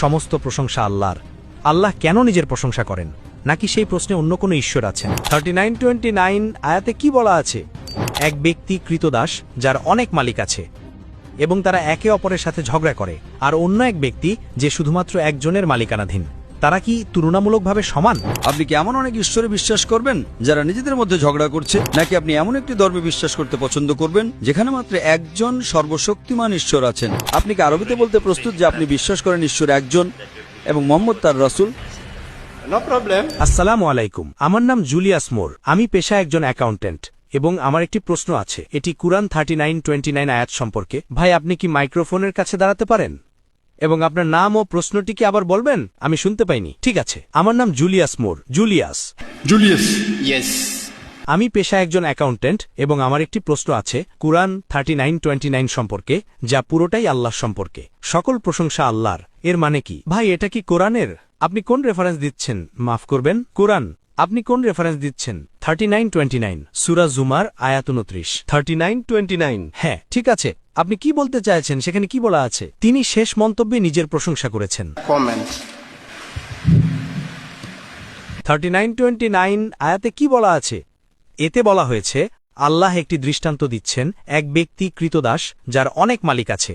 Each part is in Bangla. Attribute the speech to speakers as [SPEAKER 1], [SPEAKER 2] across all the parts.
[SPEAKER 1] সমস্ত প্রশংসা আল্লাহর। আল্লাহ কেন নিজের প্রশংসা করেন, নাকি সেই প্রশ্নে অন্য কোনো ঈশ্বর আছেন? 39:29 আয়াতে কি বলা আছে? এক ব্যক্তি কৃতদাস যার অনেক মালিক আছে এবং তারা একে অপরের সাথে ঝগড়া করে, আর অন্য এক ব্যক্তি যে শুধুমাত্র একজনের মালিকানাধীন। তারা কি তুলনামূলকভাবে সমান?
[SPEAKER 2] আপনি কি এমন অনেক ঈশ্বরে বিশ্বাস করবেন যারা নিজেদের মধ্যে ঝগড়া করছে, নাকি আপনি এমন একটি ধর্মে বিশ্বাস করতে পছন্দ করবেন যেখানে মাত্র একজন সর্বশক্তিমান ঈশ্বর আছেন? আপনি কি আরবিতে বলতে প্রস্তুত যে আপনি বিশ্বাস করেন ঈশ্বর একজন এবং মোহাম্মদ তার রাসূল?
[SPEAKER 3] No problem.
[SPEAKER 1] আসসালামু আলাইকুম, আমার নাম জুলিয়াস মোর। আমি পেশা একজন অ্যাকাউন্টেন্ট এবং আমার একটি প্রশ্ন আছে। এটি কুরআন 39:29 আয়াত সম্পর্কে। ভাই, আপনি কি মাইক্রোফোনের কাছে দাঁড়াতে পারেন এবং আপনার নাম ও প্রশ্নটি কি আবার বলবেন? আমি শুনতে পাইনি। ঠিক আছে, আমার নাম জুলিয়াস মোর। জুলিয়াস।
[SPEAKER 3] ইয়েস।
[SPEAKER 1] আমি পেশা একজন অ্যাকাউন্টেন্ট এবং আমার একটি প্রশ্ন আছে কুরআন 39:29 সম্পর্কে, যা পুরোটাই আল্লাহ সম্পর্কে। সকল প্রশংসা আল্লাহর। এর মানে কি? ভাই, এটা কি কোরআনের? আপনি কোন রেফারেন্স দিচ্ছেন? মাফ করবেন, কোরআন। আপনি কোন রেফারেন্স দিচ্ছেন? 39:29 সূরা জুমার আয়াত 29।
[SPEAKER 4] 39:29।
[SPEAKER 1] হ্যাঁ, ঠিক আছে। আপনি কি বলতে চাইছেন? সেখানে কি বলা আছে? তিনি শেষ মন্তব্যে নিজের প্রশংসা করেছেন।
[SPEAKER 3] কমেন্ট।
[SPEAKER 1] 39:29 আয়াতে কি বলা আছে? এতে বলা হয়েছে আল্লাহ একটি দৃষ্টান্ত দিচ্ছেন এক ব্যক্তি কৃতদাস যার অনেক মালিক আছে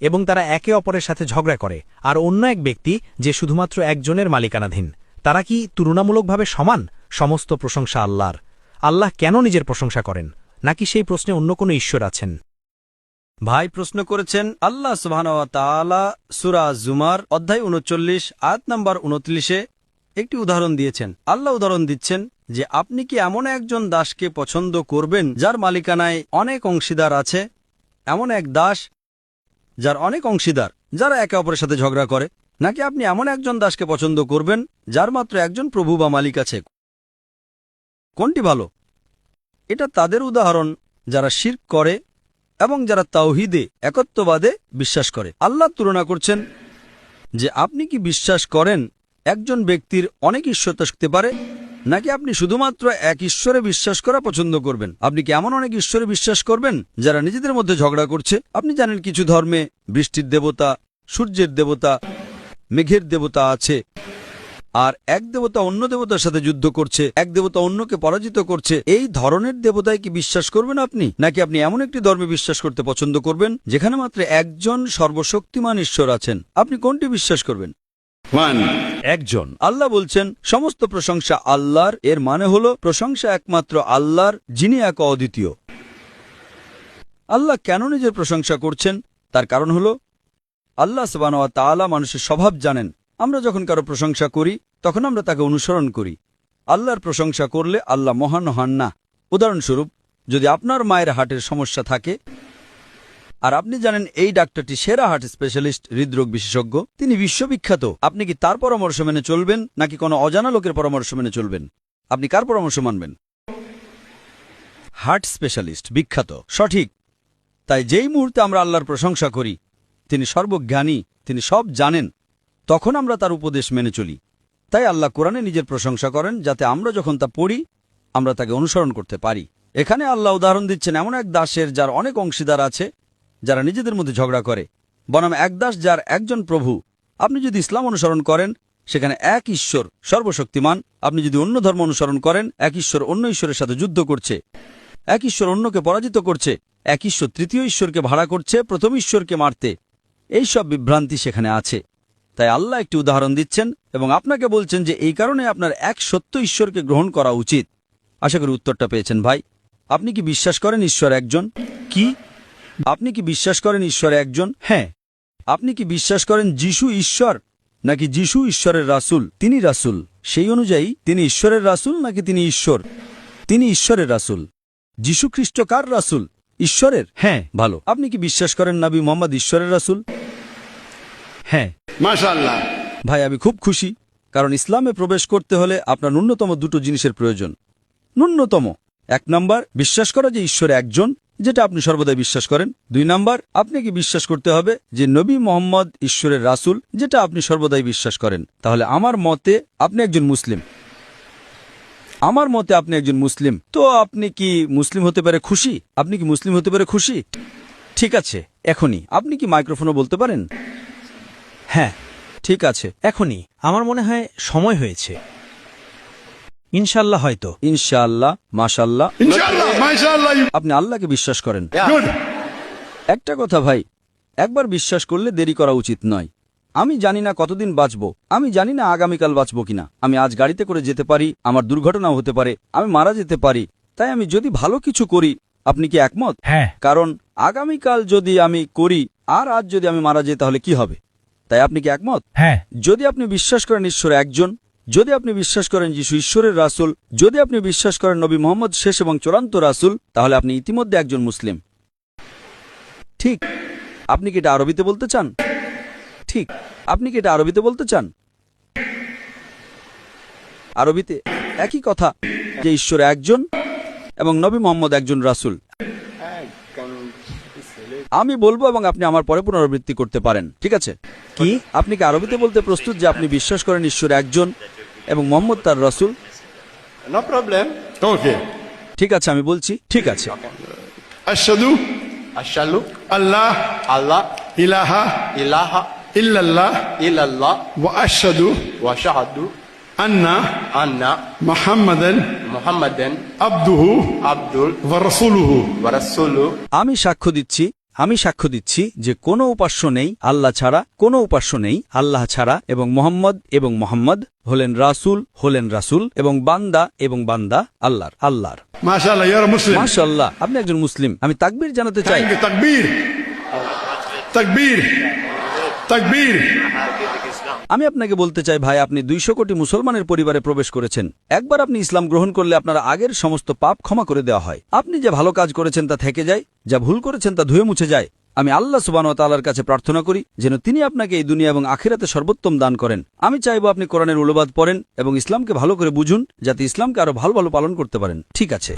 [SPEAKER 1] এবং তারা একে অপরের সাথে ঝগড়া করে, আর অন্য এক ব্যক্তি যে শুধুমাত্র একজনের মালিকানাধীন। তারা কি তুলনামূলকভাবে সমান? সমস্ত প্রশংসা আল্লাহর। আল্লাহ কেন নিজের প্রশংসা করেন, নাকি সেই প্রশ্নে অন্য কোনো ঈশ্বর আছেন?
[SPEAKER 2] ভাই প্রশ্ন করেছেন আল্লাহ সুবহানাহু ওয়া তাআলা সূরা জুমার অধ্যায় 39 আয়াত নাম্বার 29-এ একটি উদাহরণ দিয়েছেন। আল্লাহ উদাহরণ দিচ্ছেন যে আপনি কি এমন একজন দাসকে পছন্দ করবেন যার মালিকানায় অনেক অংশীদার আছে, এমন এক দাস যার অনেক অংশীদার যারা একে অপরের সাথে ঝগড়া করে, নাকি আপনি এমন একজন দাসকে পছন্দ করবেন যার মাত্র একজন প্রভু বা মালিক আছে? কোনটি ভালো? এটা তাদের উদাহরণ যারা শিরক করে এবং যারা তাওহীদে একত্ববাদে বিশ্বাস করে। আল্লাহ তুলনা করছেন যে আপনি কি বিশ্বাস করেন একজন ব্যক্তির অনেক ঈশ্বর থাকতে পারে, নাকি আপনি শুধুমাত্র এক ঈশ্বরে বিশ্বাস করা পছন্দ করবেন? আপনি কি এমন অনেক ঈশ্বরে বিশ্বাস করবেন যারা নিজেদের মধ্যে ঝগড়া করছে? আপনি জানেন কিছু ধর্মে বৃষ্টির দেবতা, সূর্যের দেবতা, মেঘের দেবতা আছে, আর এক দেবতা অন্য দেবতার সাথে যুদ্ধ করছে, এক দেবতা অন্যকে পরাজিত করছে। এই ধরনের দেবতায় কি বিশ্বাস করবেন আপনি, নাকি আপনি এমন একটি ধর্মে বিশ্বাস করতে পছন্দ করবেন যেখানে মাত্র একজন সর্বশক্তিমান ঈশ্বর আছেন? আপনি কোনটি বিশ্বাস করবেন? একজন। আল্লাহ বলছেন সমস্ত প্রশংসা আল্লাহর। এর মানে হলো প্রশংসা একমাত্র আল্লাহর, যিনি এক অদ্বিতীয়। আল্লাহ কেন নিজের প্রশংসা করছেন? তার কারণ হলো আল্লাহ সুবহানাহু ওয়া তাআলা মানুষের স্বভাব জানেন। আমরা যখন কারো প্রশংসা করি তখন আমরা তাকে অনুসরণ করি। আল্লাহর প্রশংসা করলে আল্লাহ মহান হন না। উদাহরণস্বরূপ, যদি আপনার মায়ের হার্টের সমস্যা থাকে আর আপনি জানেন এই ডাক্তারটি সেরা হার্ট স্পেশালিস্ট, হৃদরোগ বিশেষজ্ঞ, তিনি বিশ্ববিখ্যাত, আপনি কি তার পরামর্শ মেনে চলবেন নাকি কোনো অজানা লোকের পরামর্শ মেনে চলবেন? আপনি কার পরামর্শ মানবেন? হার্ট স্পেশালিস্ট, বিখ্যাত, সঠিক। তাই যেই মুহূর্তে আমরা আল্লাহর প্রশংসা করি, তিনি সর্বজ্ঞানী, তিনি সব জানেন, তখন আমরা তার উপদেশ মেনে চলি। তাই আল্লাহ কোরআনে নিজের প্রশংসা করেন যাতে আমরা যখন তা পড়ি আমরা তাকে অনুসরণ করতে পারি। এখানে আল্লাহ উদাহরণ দিচ্ছেন এমন এক দাসের যার অনেক অংশীদার আছে যারা নিজেদের মধ্যে ঝগড়া করে, বনাম এক দাস যার একজন প্রভু। আপনি যদি ইসলাম অনুসরণ করেন সেখানে এক ঈশ্বর সর্বশক্তিমান। আপনি যদি অন্য ধর্ম অনুসরণ করেন, এক ঈশ্বর অন্য ঈশ্বরের সাথে যুদ্ধ করছে, এক ঈশ্বর অন্যকে পরাজিত করছে, এক ঈশ্বর তৃতীয় ঈশ্বরকে ভাড়া করছে প্রথম ঈশ্বরকে মারতে। এই সব বিভ্রান্তি সেখানে আছে। তাই আল্লাহ একটি উদাহরণ দিচ্ছেন এবং আপনাকে বলছেন যে এই কারণে আপনার এক সত্য ঈশ্বরকে গ্রহণ করা উচিত। আশা করি উত্তরটা পেয়েছেন ভাই। আপনি কি বিশ্বাস করেন ঈশ্বর একজন? কি আপনি কি বিশ্বাস করেন ঈশ্বর একজন? হ্যাঁ। আপনি কি বিশ্বাস করেন যিশু ঈশ্বর, নাকি যিশু ঈশ্বরের রাসূল? তিনি রাসূল, সেই অনুযায়ী তিনি ঈশ্বরের রাসূল নাকি তিনি ঈশ্বর? তিনি ঈশ্বরের রাসূল। যিশু খ্রিস্ট কার রাসূল? ঈশ্বরের। হ্যাঁ, ভালো। আপনি কি বিশ্বাস করেন নবী মুহাম্মদ ঈশ্বরের রাসূল? হ্যাঁ।
[SPEAKER 3] মাশাআল্লাহ।
[SPEAKER 2] ভাই, আমি খুব খুশি, কারণ ইসলামে প্রবেশ করতে হলে আপনার ন্যূনতম দুটো জিনিসের প্রয়োজন। ন্যূনতম, এক নাম্বার বিশ্বাস করা যে ঈশ্বর একজন, যেটা আপনি সর্বদাই বিশ্বাস করেন। দুই নাম্বার, আপনাকে বিশ্বাস করতে হবে যে নবী মুহাম্মদ ঈশ্বরের রাসূল, যেটা আপনি সর্বদাই বিশ্বাস করেন। তাহলে আমার মতে আপনি একজন মুসলিম। আমার মতে আপনি একজন মুসলিম। তো আপনি কি মুসলিম হতে পারে খুশি? আপনি কি মুসলিম হতে পারে খুশি? ঠিক আছে, এখনই আপনি কি মাইক্রোফোনে বলতে পারেন? হ্যাঁ। ঠিক আছে।
[SPEAKER 1] এখনই আমার মনে হয় সময় হয়েছে। ইনশাল্লাহ হয়তো।
[SPEAKER 2] ইনশাআল্লাহ, মাশাআল্লাহ।
[SPEAKER 4] Inshallah, mashallah.
[SPEAKER 2] আপনি আল্লাহকে বিশ্বাস করেন।
[SPEAKER 4] Good.
[SPEAKER 2] একটা কথা ভাই, একবার বিশ্বাস করলে দেরি করা উচিত নয়। আমি জানি না কতদিন বাঁচব, আমি জানি না আগামীকাল বাঁচব কিনা। আমি আজ গাড়িতে করে যেতে পারি, আমার দুর্ঘটনাও হতে পারে, আমি মারা যেতে পারি। তাই আমি যদি ভালো কিছু করি, আপনি কি একমত?
[SPEAKER 1] হ্যাঁ।
[SPEAKER 2] কারণ আগামীকাল যদি আমি করি আর আজ যদি আমি মারা যাই তাহলে কি হবে? তাই আপনি কি একমত?
[SPEAKER 1] হ্যাঁ।
[SPEAKER 2] যদি আপনি বিশ্বাস করেন ঈশ্বর একজন, যদি আপনি বিশ্বাস করেন যিশু ঈশ্বরের রাসূল, যদি আপনি বিশ্বাস করেন নবী মুহাম্মদ শেষ এবং চূড়ান্ত রাসূল, তাহলে আপনি ইতিমধ্যে একজন মুসলিম। ঠিক। আপনি কি এটা আরবিতে বলতে চান? ঠিক। আপনি কি এটা আরবিতে বলতে চান? আরবিতে একই কথা, যে ঈশ্বর একজন এবং নবী মুহাম্মদ একজন রাসূল। আমি বলবো এবং আপনি আমার পরে পুনরাবৃত্তি করতে পারেন, ঠিক আছে?
[SPEAKER 1] কি?
[SPEAKER 2] আপনি কি আরবিতে বলতে প্রস্তুত যে আপনি বিশ্বাস করেন ঈশ্বর একজন এবং মুহাম্মদ তার রাসূল?
[SPEAKER 3] No problem.
[SPEAKER 4] Okay.
[SPEAKER 2] ঠিক আছে, আমি বলছি। ঠিক আছে।
[SPEAKER 4] Ashhadu
[SPEAKER 3] Ashhadu
[SPEAKER 4] Allah
[SPEAKER 3] Allah
[SPEAKER 4] ilaha
[SPEAKER 3] ilaha
[SPEAKER 4] illallah
[SPEAKER 3] illallah
[SPEAKER 4] wa ashhadu
[SPEAKER 3] wa shahadu
[SPEAKER 4] anna
[SPEAKER 3] anna
[SPEAKER 4] Muhammadan
[SPEAKER 3] Muhammadan
[SPEAKER 4] abduhu
[SPEAKER 3] Abdul
[SPEAKER 4] wa rasuluhu.
[SPEAKER 3] wa rasuluhu.
[SPEAKER 2] আমি সাক্ষ্য দিচ্ছি যে কোনো উপাস্য নেই আল্লাহ ছাড়া, কোনো উপাস্য নেই আল্লাহ ছাড়া, এবং মোহাম্মদ হলেন রাসূল এবং বান্দা আল্লাহর।
[SPEAKER 4] MashaAllah, you're a Muslim.
[SPEAKER 2] মাশাআল্লাহ, আপনি একজন মুসলিম। আমি তাকবীর জানাতে চাই।
[SPEAKER 4] Thank you. Takbir. Takbir. Takbir.
[SPEAKER 2] আমি আপনাকে বলতে চাই ভাই, আপনি 200 কোটি মুসলমানের পরিবারে প্রবেশ করেছেন। একবার আপনি ইসলাম গ্রহণ করলে আপনার আগের সমস্ত পাপ ক্ষমা করে দেওয়া হয়। আপনি যে ভালো কাজ করেছেন তা থেকে যায়, যা ভুল করেছেন তা ধুয়ে মুছে যায়। আমি আল্লাহ সুবহানাহু ওয়া তাআলার কাছে প্রার্থনা করি যেন তিনি আপনাকে এই দুনিয়া এবং আখিরাতে সর্বোত্তম দান করেন। আমি চাইবো আপনি কোরআনের অনুবাদ পড়েন এবং ইসলামকে ভালো করে বুঝুন, যাতে ইসলামকে আরো ভালো পালন করতে পারেন। ঠিক আছে।